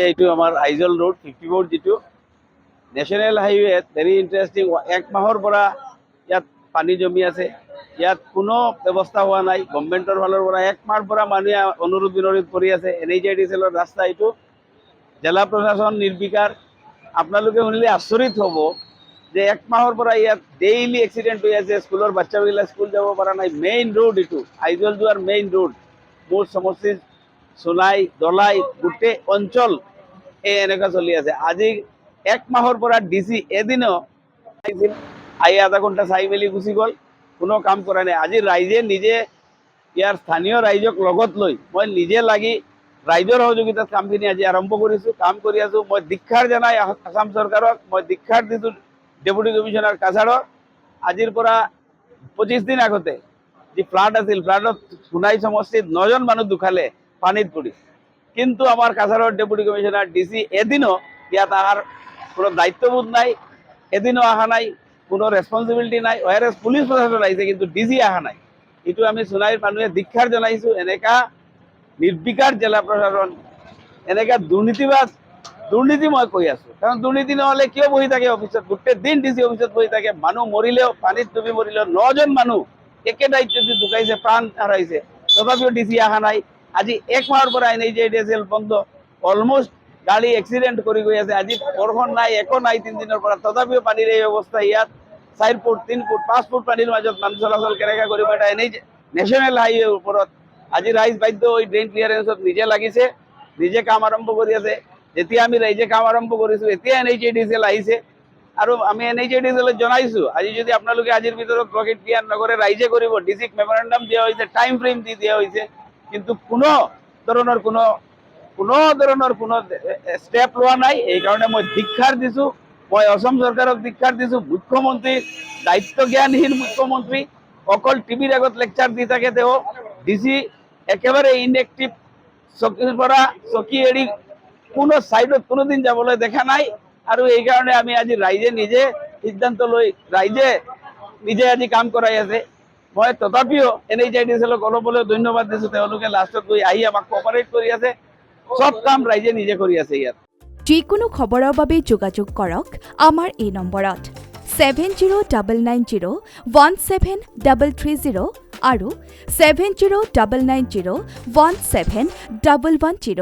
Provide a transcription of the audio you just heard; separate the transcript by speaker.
Speaker 1: এইটো আমাৰ আইজল ৰোড 54 যিটো নেশ্যনেল হাইৱে ভেৰি ইণ্টাৰেষ্টিং। 1 মাহৰ পৰা ইয়াত পানী জমি আছে। ইয়াত কোনো ব্যৱস্থা হোৱা নাই গভৰ্ণমেণ্টৰ ফালৰ পৰা। 1 মাহৰ পৰা মানুহে অনুৰোধ বিনোধ কৰি আছে। NHIDCLৰ ৰাস্তা এইটো জিলা প্ৰশাসন নিৰ্বিকাৰ। আপোনালোকে শুনিলে আচৰিত হ'ব যে 1 মাহৰ পৰা ইয়াত ডেইলি এক্সিডেণ্ট হৈ আছে। স্কুলৰ বাচ্চাবিলাক স্কুল যাব পৰা নাই। মেইন ৰোড এইটো আইজল যোৱাৰ মেইন ৰোড। মোৰ সমষ্টি সোণাই দলাই গোটেই অঞ্চল এনেকুৱা চলি আছে। আজি 1 মাহৰ পৰা DC এদিনো আহিছিল, আহি আধা ঘণ্টা চাই মেলি গুচি গ'ল। কোনো কাম কৰা নাই। আজি ৰাইজে নিজে ইয়াৰ স্থানীয় ৰাইজক লগত লৈ মই নিজে লাগি ৰাইজৰ সহযোগিতাত কামখিনি আজি আৰম্ভ কৰিছোঁ, কাম কৰি আছোঁ। মই ধিক্ষাৰ জনাই আসাম চৰকাৰক, মই ধিক্ষাৰ দিছোঁ ডেপুটি কমিশনাৰ কাছাৰক। আজিৰ পৰা 25 দিন আগতে যি ফ্লাড আছিল, ফ্লাডত সোণাই সমষ্টিত 9জন মানুহ ঢুকালে পানীত পৰি। কিন্তু আমাৰ কাছাৰৰ ডেপুটি কমিশনাৰ DC এদিনো ইয়াত অহাৰ কোনো দায়িত্ববোধ নাই, এদিনো অহা নাই, কোনো ৰেছপন্সিবিলিটি নাই। ORS পুলিচ প্ৰশাসন আহিছে কিন্তু DC অহা নাই। এইটো আমি সোণাইৰ মানুহে ধিক্ষাৰ জনাইছোঁ। এনেকা নিৰ্বিকাৰ জিলা প্ৰশাসন, এনেকা দুৰ্নীতি মই কৈ আছোঁ। কাৰণ দুৰ্নীতি নহ'লে কিয় বহি থাকে অফিচত? গোটেই দিন DC অফিচত বহি থাকে। মানুহ মৰিলেও, পানীত ডুবি মৰিলেও 9জন মানুহ একে দায়িত্বত ঢুকাইছে, প্ৰাণ হাৰাইছে, তথাপিও DC অহা নাই। আজি 1 মাহৰ পৰা NHIDCL বন্ধ। অলমষ্ট গাড়ী এক্সিডেণ্ট কৰি গৈ আছে। আজি বৰষুণ নাই, একো নাই 3 দিনৰ পৰা, তথাপিও পানীৰ এই অৱস্থা। ইয়াত 4 ফুট 3 ফুট 5 ফুট পানীৰ মাজত মানুহ চলাচল কেনেকৈ কৰিব? এটা নেশ্যনেল হাইৱেৰ ওপৰত আজি ৰাইজ বাধ্য হৈ ড্ৰেইন ক্লিয়াৰেন্সত নিজে লাগিছে, নিজে কাম আৰম্ভ কৰি আছে। যেতিয়া আমি ৰাইজে কাম আৰম্ভ কৰিছোঁ, এতিয়া NHIDCL আহিছে আৰু আমি NHIDCL জনাইছোঁ আজি যদি আপোনালোকে আজিৰ ভিতৰত প্ৰকৃত ক্লিয়াৰ নকৰে ৰাইজে কৰিব। DCক মেমৰেণ্ডাম দিয়া হৈছে, টাইম ফ্ৰেম দি দিয়া হৈছে, কিন্তু কোনো ধৰণৰ কোনো ষ্টেপ লোৱা নাই। এইকাৰণে মই ধিক্ষাৰ দিছোঁ। মই অসম চৰকাৰক ধিক্ষাৰ দিছোঁ। মুখ্যমন্ত্ৰী দায়িত্ব জ্ঞানহীন মুখ্যমন্ত্ৰী, অকল টিভিৰ আগত লেকচাৰ দি থাকে তেওঁ। DC একেবাৰে ইনএক্টিভ, চকীৰ পৰা চকী এৰি কোনো ছাইডত কোনোদিন যাবলৈ দেখা নাই। আৰু এইকাৰণে আমি আজি ৰাইজে নিজে সিদ্ধান্ত লৈ ৰাইজে নিজে আজি কাম কৰাই আছে। মই তথাপিও NHIDCLক অলপলৈ ধন্যবাদ দিছোঁ। তেওঁলোকে লাষ্টত গৈ আহি আমাক কোঅপাৰেট কৰি আছে। সব কাম ৰাইজে নিজে কৰি আছে ইয়াত।
Speaker 2: যিকোনো খবৰৰ বাবে যোগাযোগ কৰক আমাৰ এই নম্বৰত 7099017330 আৰু 7099017110।